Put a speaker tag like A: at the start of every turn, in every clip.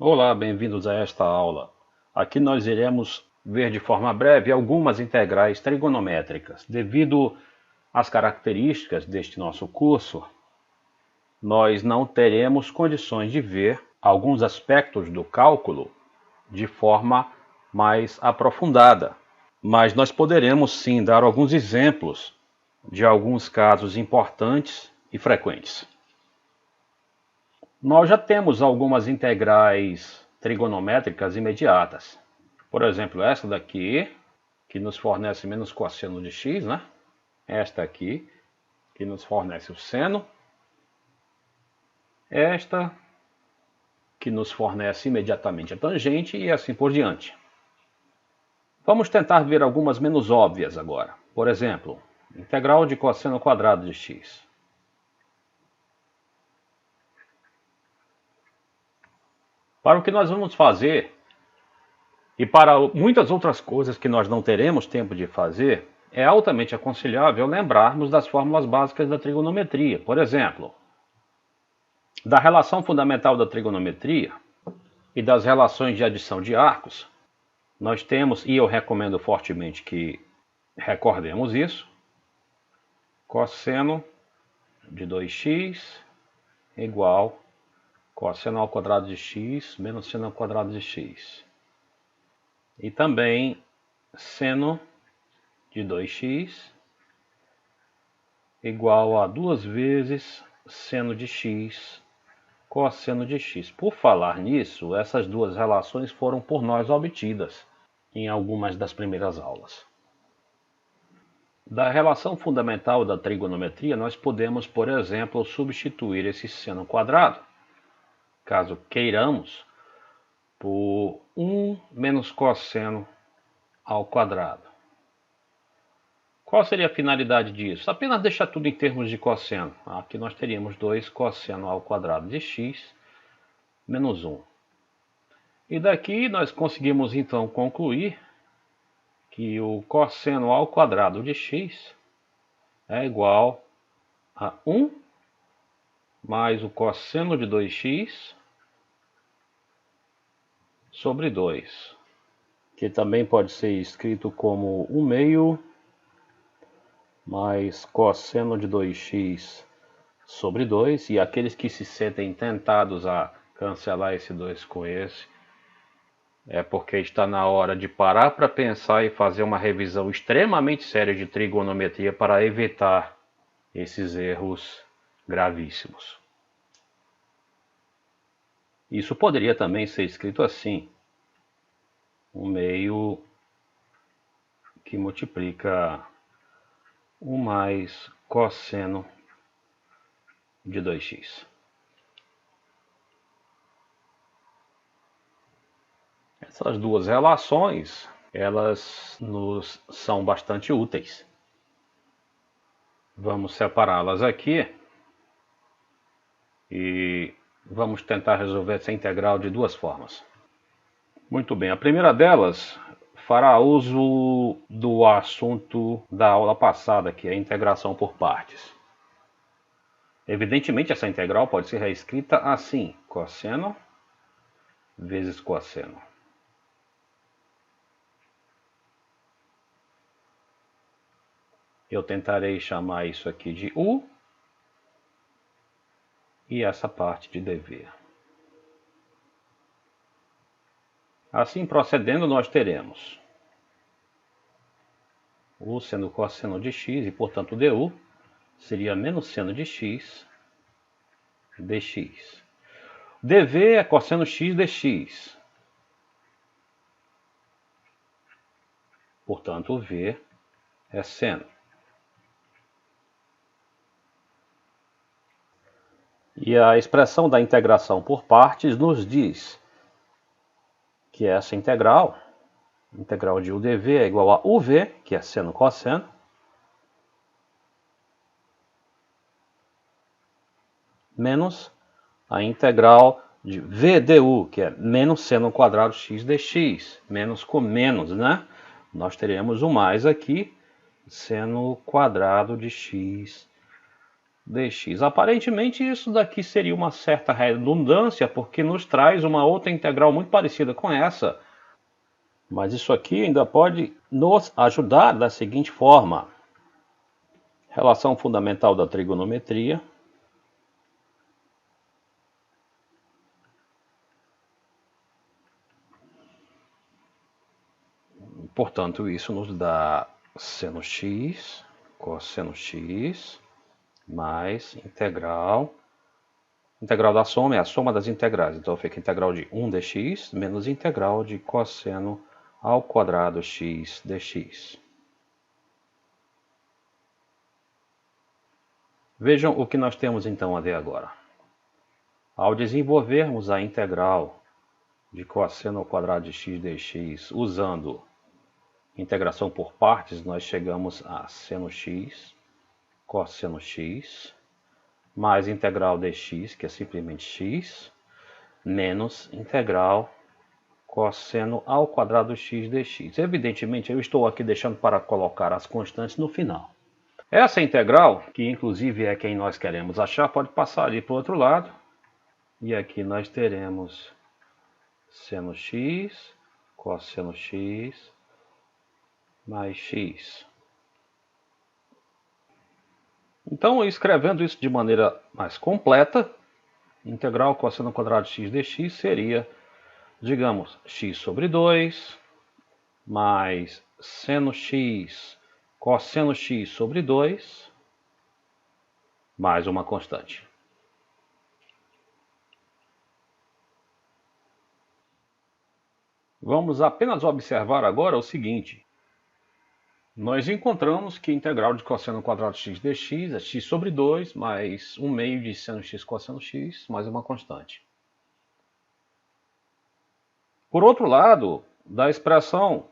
A: Olá, bem-vindos a esta aula. Aqui nós iremos ver de forma breve algumas integrais trigonométricas. Devido às características deste nosso curso, nós não teremos condições de ver alguns aspectos do cálculo de forma mais aprofundada, mas nós poderemos sim dar alguns exemplos de alguns casos importantes e frequentes. Nós já temos algumas integrais trigonométricas imediatas. Por exemplo, essa daqui, que nos fornece menos cosseno de x, né? Esta aqui, que nos fornece o seno. Esta, que nos fornece imediatamente a tangente e assim por diante. Vamos tentar ver algumas menos óbvias agora. Por exemplo, integral de cosseno quadrado de x. Para o que nós vamos fazer, e para muitas outras coisas que nós não teremos tempo de fazer, é altamente aconselhável lembrarmos das fórmulas básicas da trigonometria. Por exemplo, da relação fundamental da trigonometria e das relações de adição de arcos, nós temos, e eu recomendo fortemente que recordemos isso, cosseno de 2x igual cosseno ao quadrado de x menos seno ao quadrado de x. E também seno de 2x igual a 2 vezes seno de x cosseno de x. Por falar nisso, essas duas relações foram por nós obtidas em algumas das primeiras aulas. Da relação fundamental da trigonometria, nós podemos, por exemplo, substituir esse seno quadrado, caso queiramos, por 1 menos cosseno ao quadrado. Qual seria a finalidade disso? Apenas deixar tudo em termos de cosseno. Aqui nós teríamos 2 cosseno ao quadrado de x menos 1. E daqui nós conseguimos então concluir que o cosseno ao quadrado de x é igual a 1 mais o cosseno de 2x sobre 2, que também pode ser escrito como 1 meio mais cosseno de 2x sobre 2, e aqueles que se sentem tentados a cancelar esse 2 com esse, é porque está na hora de parar para pensar e fazer uma revisão extremamente séria de trigonometria para evitar esses erros gravíssimos. Isso poderia também ser escrito assim: 1 meio que multiplica 1 mais cosseno de 2x. Essas duas relações, elas nos são bastante úteis. Vamos separá-las aqui e vamos tentar resolver essa integral de duas formas. Muito bem, a primeira delas fará uso do assunto da aula passada, que é a integração por partes. Evidentemente, essa integral pode ser reescrita assim: cosseno vezes cosseno. Eu tentarei chamar isso aqui de U e essa parte de dv. Assim procedendo, nós teremos U sendo cosseno de x e, portanto, du seria menos seno de x dx. dv é cosseno x dx. Portanto, v é seno. E a expressão da integração por partes nos diz que essa integral de u dv é igual a uv, que é seno cosseno, menos a integral de v du, que é menos seno quadrado x dx, menos com menos, né? Nós teremos o mais aqui, seno quadrado de x dx. Aparentemente isso daqui seria uma certa redundância, porque nos traz uma outra integral muito parecida com essa. Mas isso aqui ainda pode nos ajudar da seguinte forma. Relação fundamental da trigonometria. Portanto, isso nos dá seno x, cosseno x, mais integral. Integral da soma é a soma das integrais. Então fica integral de 1 dx menos integral de cosseno ao quadrado x dx. Vejam o que nós temos então até agora. Ao desenvolvermos a integral de cosseno ao quadrado de x dx usando integração por partes, nós chegamos a seno x, cosseno x, mais integral dx, que é simplesmente x, menos integral cosseno ao quadrado x dx. Evidentemente, eu estou aqui deixando para colocar as constantes no final. Essa integral, que inclusive é quem nós queremos achar, pode passar ali para o outro lado. E aqui nós teremos seno x, cosseno x, mais x. Então, escrevendo isso de maneira mais completa, integral cosseno ao quadrado de x dx seria, digamos, x sobre 2, mais seno x, cosseno x sobre 2, mais uma constante. Vamos apenas observar agora o seguinte. Nós encontramos que a integral de cosseno ao quadrado de x dx é x sobre 2 mais 1 meio de seno x cosseno x mais uma constante. Por outro lado, da expressão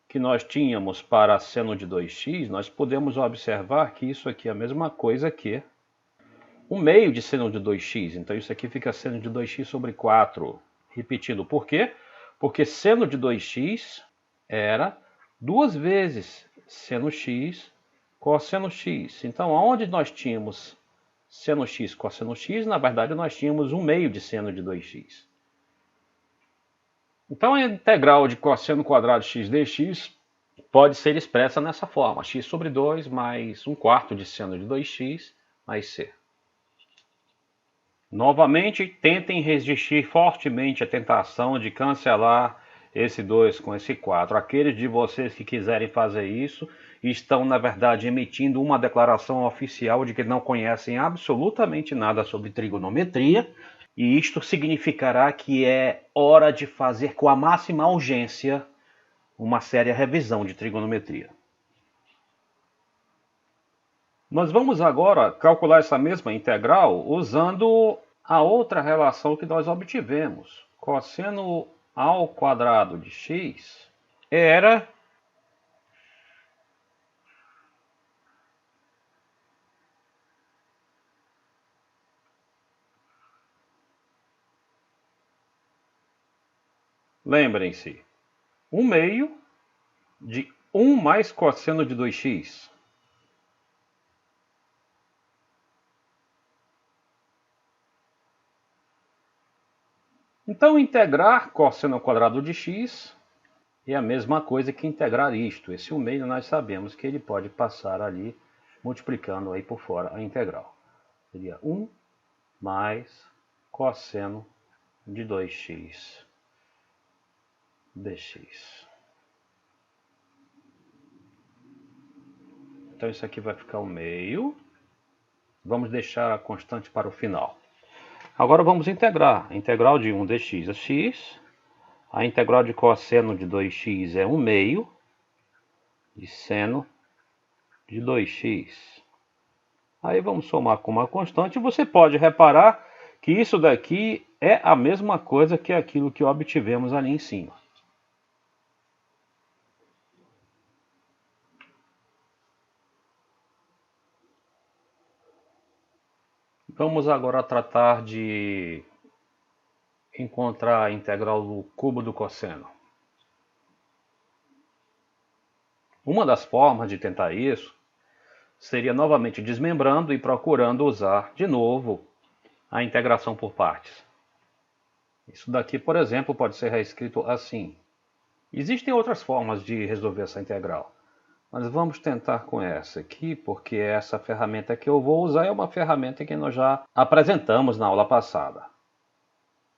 A: que nós tínhamos para seno de 2x, nós podemos observar que isso aqui é a mesma coisa que 1 meio de seno de 2x. Então isso aqui fica seno de 2x sobre 4. Repetindo, por quê? Porque seno de 2x era 2 vezes seno x, cosseno x. Então, onde nós tínhamos seno x, cosseno x, na verdade nós tínhamos 1 meio de seno de 2x. Então, a integral de cosseno quadrado de x dx pode ser expressa nessa forma. X sobre 2 mais 1/4 de seno de 2x mais c. Novamente, tentem resistir fortemente à tentação de cancelar esse 2 com esse 4. Aqueles de vocês que quiserem fazer isso estão, na verdade, emitindo uma declaração oficial de que não conhecem absolutamente nada sobre trigonometria, e isto significará que é hora de fazer com a máxima urgência uma séria revisão de trigonometria. Nós vamos agora calcular essa mesma integral usando a outra relação que nós obtivemos. Cosseno ao quadrado de x era lembrem-se, 1 meio de 1 mais cosseno de 2x. Então, integrar cosseno ao quadrado de x é a mesma coisa que integrar isto. Esse 1 meio nós sabemos que ele pode passar ali, multiplicando aí por fora a integral. Seria 1 mais cosseno de 2x dx. Então isso aqui vai ficar 1 meio. Vamos deixar a constante para o final. Agora vamos integrar. A integral de 1 dx é x. A integral de cosseno de 2x é 1 meio de seno de 2x. Aí vamos somar com uma constante. Você pode reparar que isso daqui é a mesma coisa que aquilo que obtivemos ali em cima. Vamos agora tratar de encontrar a integral do cubo do cosseno. Uma das formas de tentar isso seria novamente desmembrando e procurando usar de novo a integração por partes. Isso daqui, por exemplo, pode ser reescrito assim. Existem outras formas de resolver essa integral, mas vamos tentar com essa aqui, porque essa ferramenta que eu vou usar é uma ferramenta que nós já apresentamos na aula passada.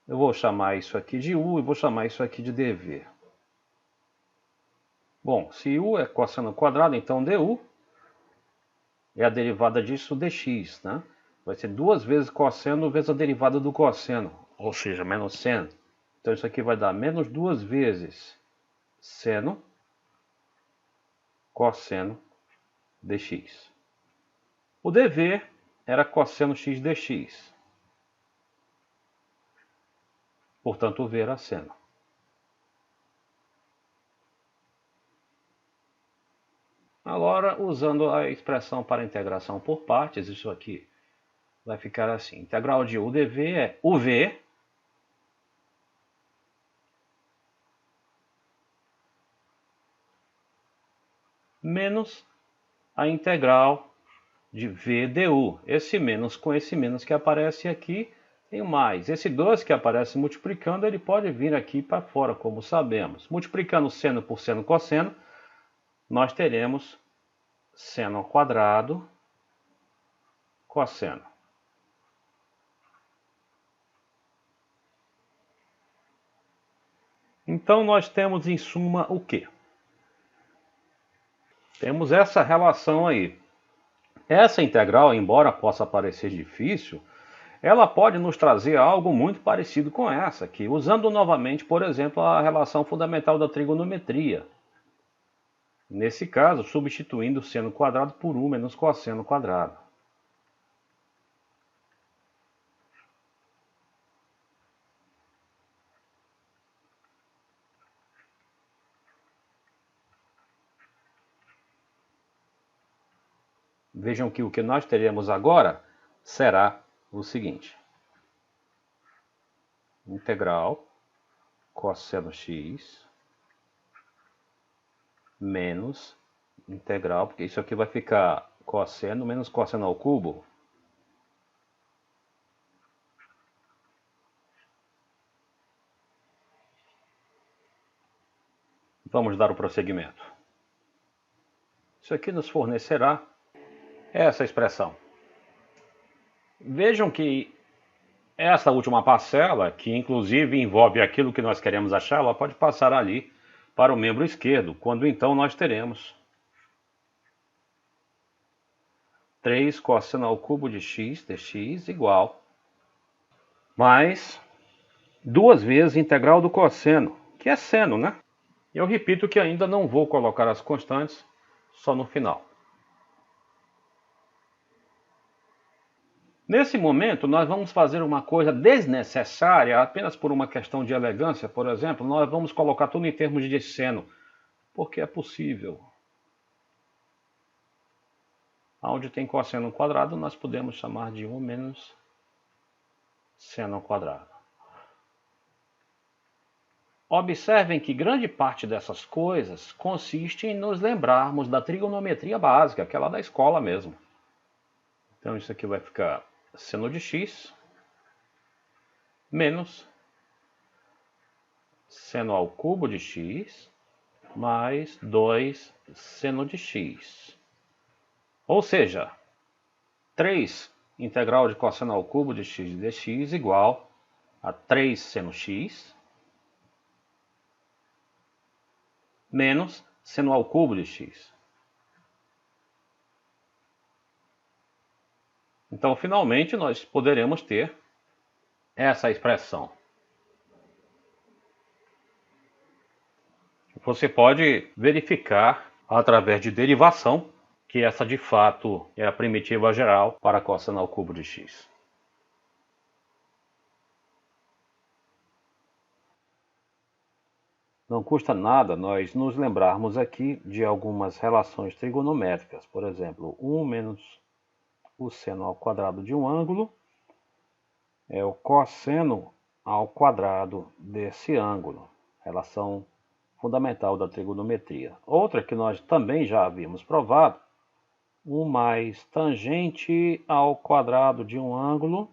A: Eu vou chamar isso aqui de u e vou chamar isso aqui de dv. Bom, se u é cosseno quadrado, então du é a derivada disso dx, né? Vai ser 2 vezes cosseno vezes a derivada do cosseno, ou seja, menos seno. Então isso aqui vai dar menos 2 vezes seno cosseno dx. O dv era cosseno x dx. Portanto, o v era seno. Agora, usando a expressão para integração por partes, isso aqui vai ficar assim. Integral de u dv é uv menos a integral de v du. Esse menos com esse menos que aparece aqui tem mais. Esse 2 que aparece multiplicando, ele pode vir aqui para fora, como sabemos. Multiplicando seno por seno cosseno, nós teremos seno ao quadrado cosseno. Então, nós temos em suma o quê? Temos essa relação aí. Essa integral, embora possa parecer difícil, ela pode nos trazer algo muito parecido com essa aqui, usando novamente, por exemplo, a relação fundamental da trigonometria. Nesse caso, substituindo seno quadrado por 1 menos cosseno quadrado. Vejam que o que nós teremos agora será o seguinte. Integral cosseno x menos integral, porque isso aqui vai ficar cosseno menos cosseno ao cubo. Vamos dar o prosseguimento. Isso aqui nos fornecerá essa expressão. Vejam que essa última parcela, que inclusive envolve aquilo que nós queremos achar, ela pode passar ali para o membro esquerdo, quando então nós teremos 3 cosseno ao cubo de x dx igual mais 2 vezes integral do cosseno, que é seno, né? Eu repito que ainda não vou colocar as constantes, só no final. Nesse momento, nós vamos fazer uma coisa desnecessária, apenas por uma questão de elegância, por exemplo, nós vamos colocar tudo em termos de seno, porque é possível. Onde tem cosseno quadrado, nós podemos chamar de 1 menos seno ao quadrado. Observem que grande parte dessas coisas consiste em nos lembrarmos da trigonometria básica, aquela da escola mesmo. Então isso aqui vai ficar seno de x menos seno ao cubo de x mais 2 seno de x. Ou seja, 3 integral de cosseno ao cubo de x dx igual a 3 seno x menos seno ao cubo de x. Então, finalmente, nós poderemos ter essa expressão. Você pode verificar, através de derivação, que essa de fato é a primitiva geral para cosseno ao cubo de x. Não custa nada nós nos lembrarmos aqui de algumas relações trigonométricas. Por exemplo, 1 menos o seno ao quadrado de um ângulo é o cosseno ao quadrado desse ângulo. Relação fundamental da trigonometria. Outra que nós também já havíamos provado 1 mais tangente ao quadrado de um ângulo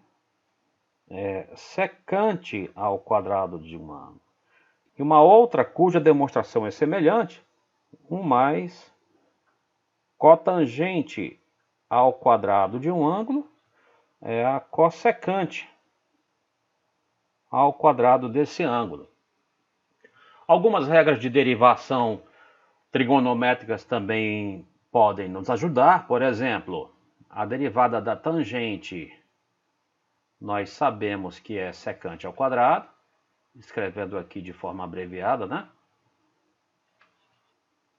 A: é secante ao quadrado de um ângulo. E uma outra cuja demonstração é semelhante, 1 mais cotangente ao quadrado de um ângulo é a cossecante ao quadrado desse ângulo. Algumas regras de derivação trigonométricas também podem nos ajudar. Por exemplo, a derivada da tangente nós sabemos que é secante ao quadrado, escrevendo aqui de forma abreviada, né?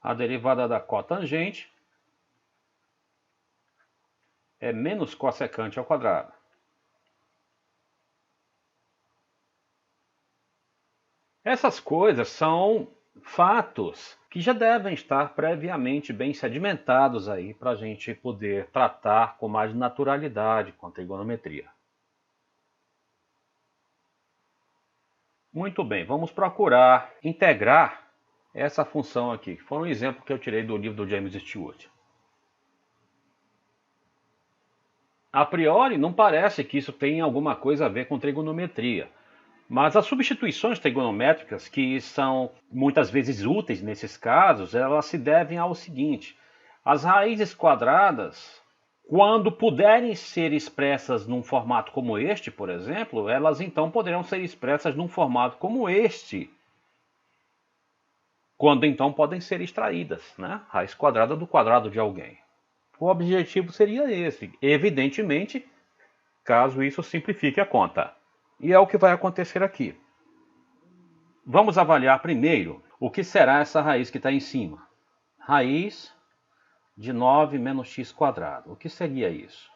A: A derivada da cotangente é menos cossecante ao quadrado. Essas coisas são fatos que já devem estar previamente bem sedimentados aí para a gente poder tratar com mais naturalidade com a trigonometria. Muito bem, vamos procurar integrar essa função aqui, que foi um exemplo que eu tirei do livro do James Stewart. A priori, não parece que isso tenha alguma coisa a ver com trigonometria, mas as substituições trigonométricas, que são muitas vezes úteis nesses casos, elas se devem ao seguinte: as raízes quadradas, quando puderem ser expressas num formato como este, por exemplo, elas então poderão ser expressas num formato como este, quando então podem ser extraídas, né? Raiz quadrada do quadrado de alguém. O objetivo seria esse, evidentemente, caso isso simplifique a conta. E é o que vai acontecer aqui. Vamos avaliar primeiro o que será essa raiz que está em cima. Raiz de 9 menos x quadrado. O que seria isso?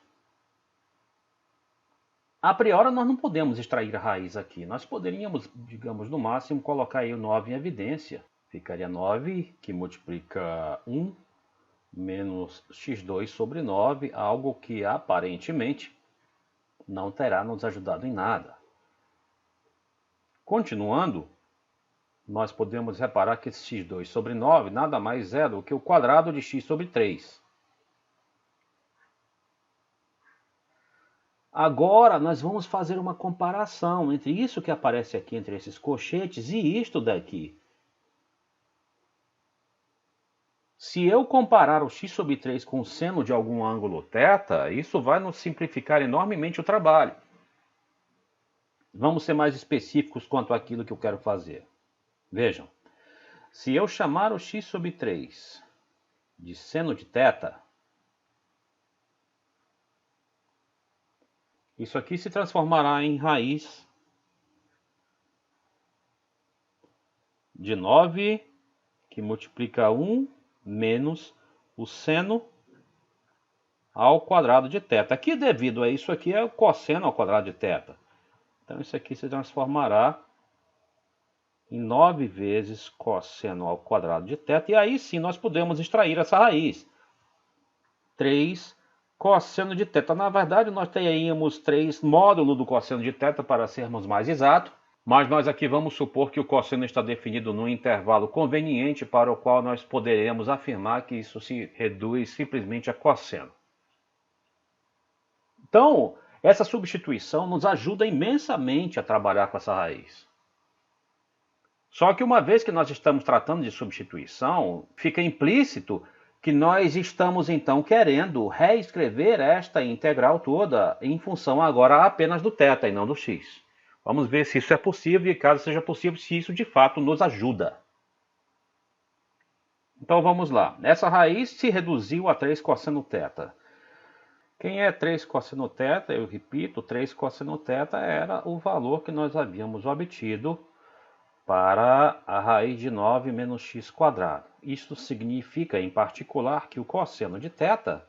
A: A priori, nós não podemos extrair a raiz aqui. Nós poderíamos, digamos, no máximo, colocar aí o 9 em evidência. Ficaria 9, que multiplica 1, menos x2 sobre 9, algo que aparentemente não terá nos ajudado em nada. Continuando, nós podemos reparar que esse x2 sobre 9 nada mais é do que o quadrado de x sobre 3. Agora nós vamos fazer uma comparação entre isso que aparece aqui, entre esses colchetes, e isto daqui. Se eu comparar o x sobre 3 com o seno de algum ângulo θ, isso vai nos simplificar enormemente o trabalho. Vamos ser mais específicos quanto àquilo que eu quero fazer. Vejam, se eu chamar o x sobre 3 de seno de θ, isso aqui se transformará em raiz de 9, que multiplica 1 menos o seno ao quadrado de θ. Aqui, devido a isso aqui, é o cosseno ao quadrado de θ. Então, isso aqui se transformará em 9 vezes cosseno ao quadrado de θ. E aí sim nós podemos extrair essa raiz. 3 cosseno de θ. Na verdade, nós teríamos 3 módulo do cosseno de θ para sermos mais exatos. Mas nós aqui vamos supor que o cosseno está definido num intervalo conveniente para o qual nós poderemos afirmar que isso se reduz simplesmente a cosseno. Então, essa substituição nos ajuda imensamente a trabalhar com essa raiz. Só que uma vez que nós estamos tratando de substituição, fica implícito que nós estamos então querendo reescrever esta integral toda em função agora apenas do θ e não do x. Vamos ver se isso é possível e, caso seja possível, se isso de fato nos ajuda. Então vamos lá. Essa raiz se reduziu a 3 cosseno θ. Quem é 3 cosseno θ? Eu repito, 3 cosseno θ era o valor que nós havíamos obtido para a raiz de 9 menos x quadrado. Isto significa, em particular, que o cosseno de θ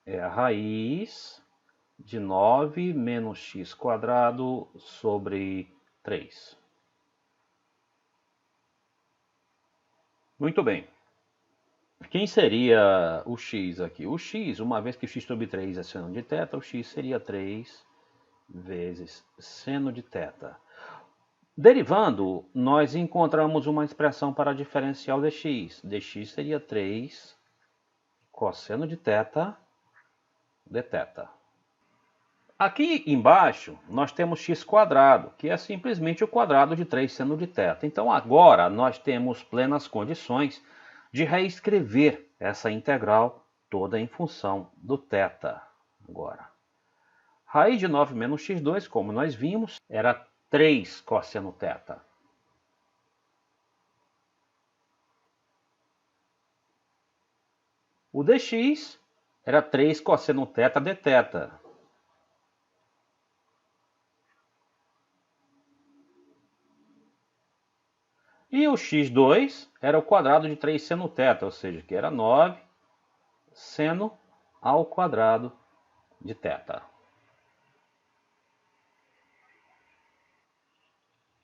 A: é a raiz de 9 menos x quadrado sobre 3. Muito bem. Quem seria o x aqui? O x, uma vez que x sobre 3 é seno de θ, o x seria 3 vezes seno de θ. Derivando, nós encontramos uma expressão para diferencial dx. dx seria 3 cosseno de θ de θ. Aqui embaixo nós temos x², que é simplesmente o quadrado de 3 seno de θ. Então agora nós temos plenas condições de reescrever essa integral toda em função do θ. Agora, raiz de 9 menos x2, como nós vimos, era 3 cosseno θ. O dx era 3 cosseno θ de θ. E o x2 era o quadrado de 3 seno θ, ou seja, que era 9 seno ao quadrado de θ.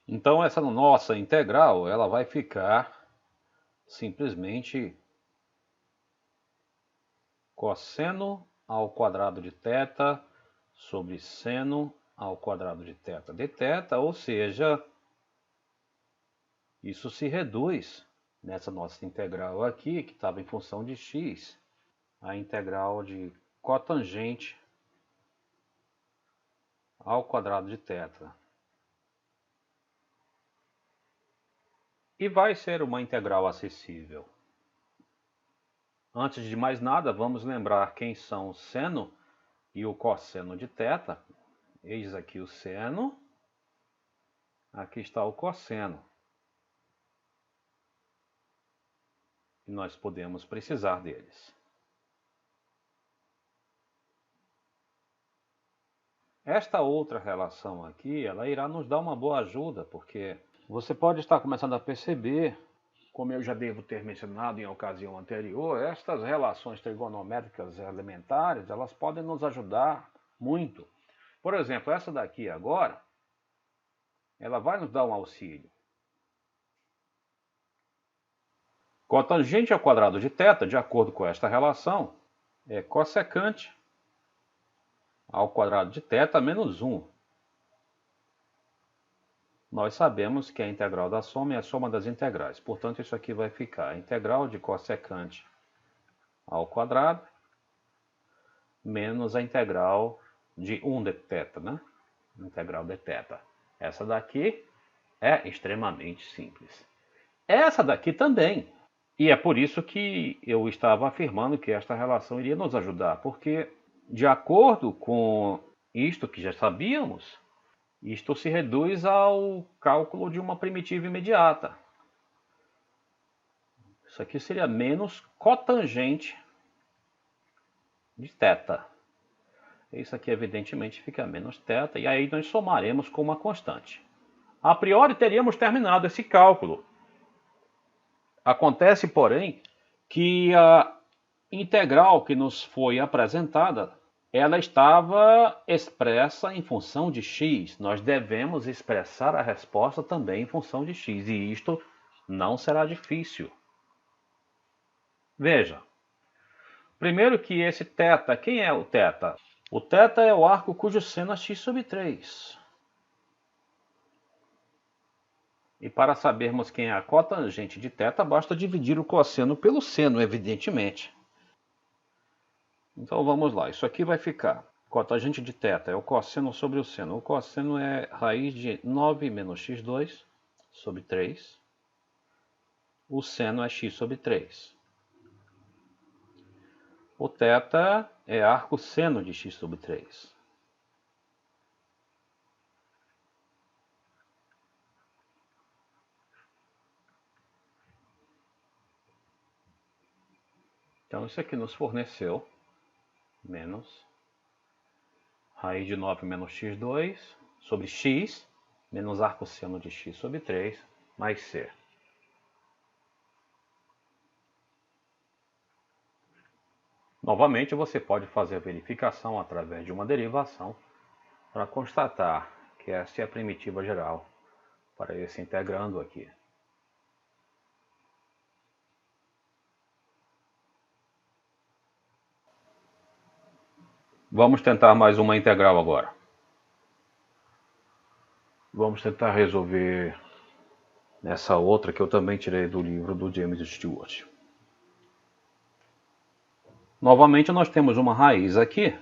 A: Então essa nossa integral ela vai ficar simplesmente cosseno ao quadrado de θ sobre seno ao quadrado de θ de θ, ou seja, isso se reduz nessa nossa integral aqui, que estava em função de x, a integral de cotangente ao quadrado de θ. E vai ser uma integral acessível. Antes de mais nada, vamos lembrar quem são o seno e o cosseno de θ. Eis aqui o seno, aqui está o cosseno. E nós podemos precisar deles. Esta outra relação aqui, ela irá nos dar uma boa ajuda, porque você pode estar começando a perceber, como eu já devo ter mencionado em ocasião anterior, estas relações trigonométricas elementares, elas podem nos ajudar muito. Por exemplo, essa daqui agora, ela vai nos dar um auxílio. Cotangente ao quadrado de θ, de acordo com esta relação, é cossecante ao quadrado de θ menos 1. Nós sabemos que a integral da soma é a soma das integrais. Portanto, isso aqui vai ficar a integral de cossecante ao quadrado menos a integral de 1 de θ, né? Integral de θ. Essa daqui é extremamente simples. Essa daqui também. E é por isso que eu estava afirmando que esta relação iria nos ajudar, porque, de acordo com isto que já sabíamos, isto se reduz ao cálculo de uma primitiva imediata. Isso aqui seria menos cotangente de θ. Isso aqui, evidentemente, fica menos θ, e aí nós somaremos com uma constante. A priori, teríamos terminado esse cálculo. Acontece, porém, que a integral que nos foi apresentada, ela estava expressa em função de x. Nós devemos expressar a resposta também em função de x, e isto não será difícil. Veja, primeiro que esse θ, quem é o θ? O θ é o arco cujo seno é x sobre 3. E para sabermos quem é a cotangente de θ, basta dividir o cosseno pelo seno, evidentemente. Então vamos lá, isso aqui vai ficar, cotangente de θ é o cosseno sobre o seno. O cosseno é raiz de 9 menos x2 sobre 3. O seno é x sobre 3. O θ é arco seno de x sobre 3. Então isso aqui nos forneceu menos raiz de 9 menos x2 sobre x, menos arco seno de x sobre 3, mais c. Novamente, você pode fazer a verificação através de uma derivação para constatar que essa é a primitiva geral para esse integrando aqui. Vamos tentar mais uma integral agora. Vamos tentar resolver essa outra que eu também tirei do livro do James Stewart. Novamente nós temos uma raiz aqui,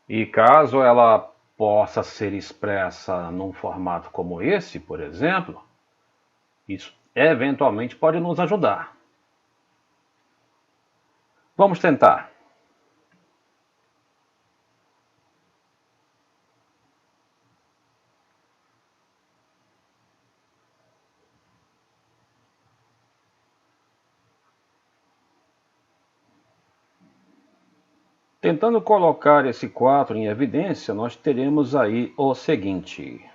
A: e caso ela possa ser expressa num formato como esse, por exemplo, isso eventualmente pode nos ajudar. Vamos tentar. Tentando colocar esse 4 em evidência, nós teremos aí o seguinte.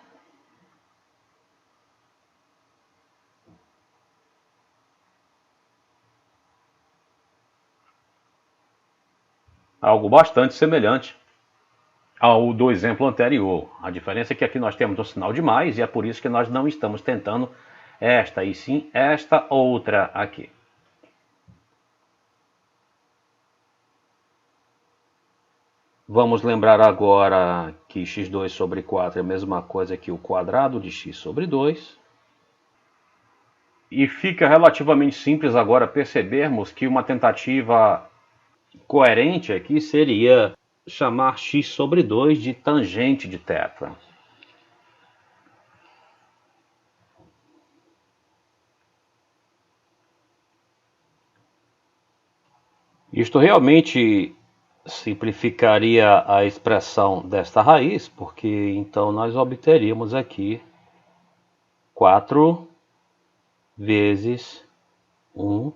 A: Algo bastante semelhante ao do exemplo anterior. A diferença é que aqui nós temos um sinal de mais e é por isso que nós não estamos tentando esta, e sim esta outra aqui. Vamos lembrar agora que x2 sobre 4 é a mesma coisa que o quadrado de x sobre 2. E fica relativamente simples agora percebermos que uma tentativa coerente aqui seria chamar x sobre 2 de tangente de θ. Isto realmente simplificaria a expressão desta raiz, porque então nós obteríamos aqui 4 vezes 1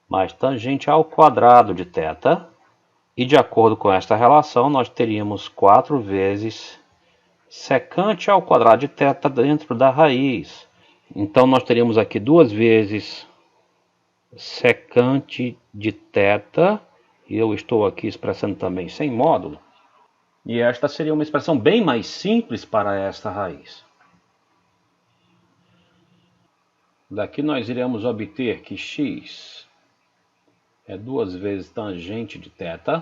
A: mais tangente ao quadrado de θ. E de acordo com esta relação, nós teríamos 4 vezes secante ao quadrado de θ dentro da raiz. Então nós teríamos aqui 2 vezes secante de θ, e eu estou aqui expressando também sem módulo. E esta seria uma expressão bem mais simples para esta raiz. Daqui nós iremos obter que x é 2 vezes tangente de θ,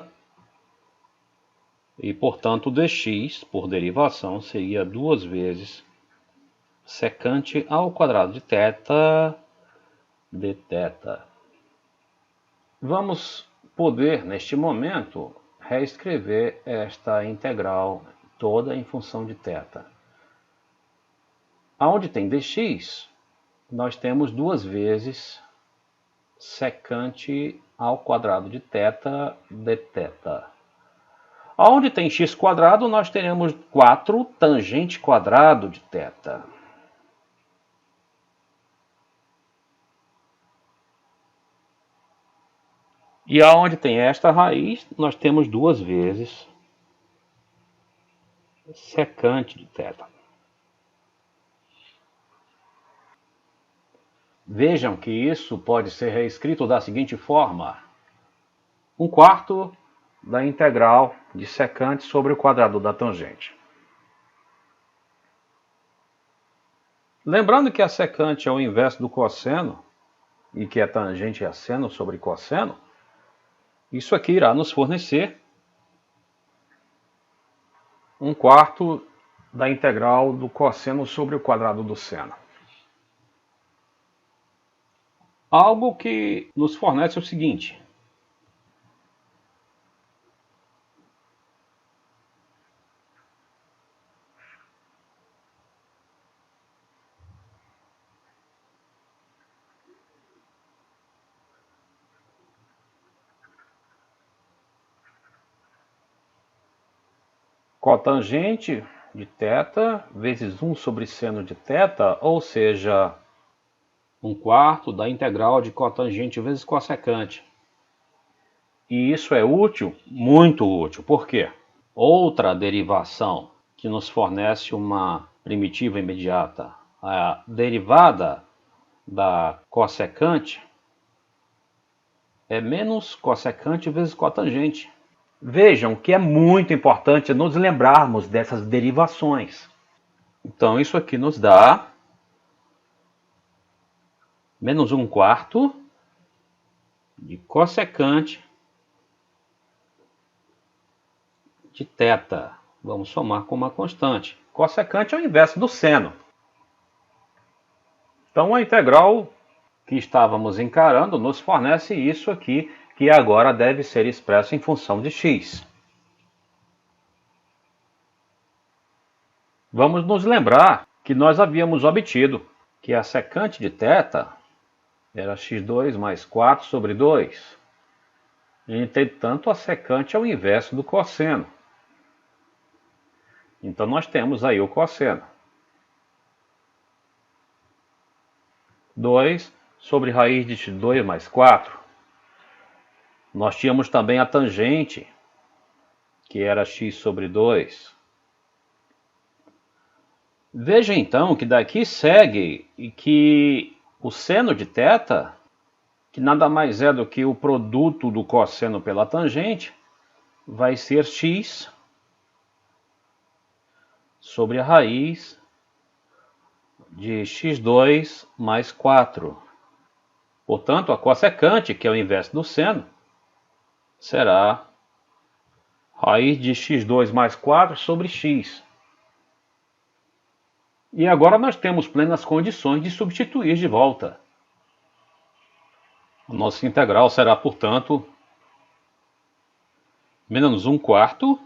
A: e portanto dx, por derivação, seria 2 vezes secante ao quadrado de θ dθ. Vamos poder, neste momento, reescrever esta integral toda em função de θ. Aonde tem dx, nós temos 2 vezes secante ao quadrado de θ dθ. Aonde tem x quadrado, nós teremos 4 tangente quadrado de θ. E aonde tem esta raiz, nós temos 2 vezes secante de θ. Vejam que isso pode ser reescrito da seguinte forma: 1/4 da integral de secante sobre o quadrado da tangente. Lembrando que a secante é o inverso do cosseno e que a tangente é seno sobre cosseno, isso aqui irá nos fornecer 1/4 da integral do cosseno sobre o quadrado do seno. Algo que nos fornece o seguinte: cotangente de θ vezes 1 sobre seno de θ, ou seja, 1/4 da integral de cotangente vezes cossecante. E isso é útil? Muito útil. Por quê? Outra derivação que nos fornece uma primitiva imediata, a derivada da cossecante, é menos cossecante vezes cotangente. Vejam que é muito importante nos lembrarmos dessas derivações. Então isso aqui nos dá menos 1/4 de cossecante de θ. Vamos somar com uma constante. Cossecante é o inverso do seno. Então a integral que estávamos encarando nos fornece isso aqui que agora deve ser expresso em função de x. Vamos nos lembrar que nós havíamos obtido que a secante de θ era x2 mais 4 sobre 2. Entretanto, a secante é o inverso do cosseno. Então, nós temos aí o cosseno. 2 sobre raiz de x2 mais 4. Nós tínhamos também a tangente, que era x sobre 2. Veja então que daqui segue que o seno de θ, que nada mais é do que o produto do cosseno pela tangente, vai ser x sobre a raiz de x2 mais 4. Portanto, a cossecante, que é o inverso do seno, será raiz de x2 mais 4 sobre x. E agora nós temos plenas condições de substituir de volta. A nossa integral será, portanto, menos 1/4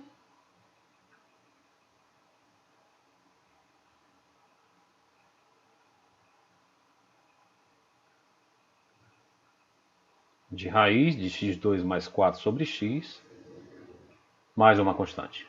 A: de raiz de x2 mais 4 sobre x, mais uma constante.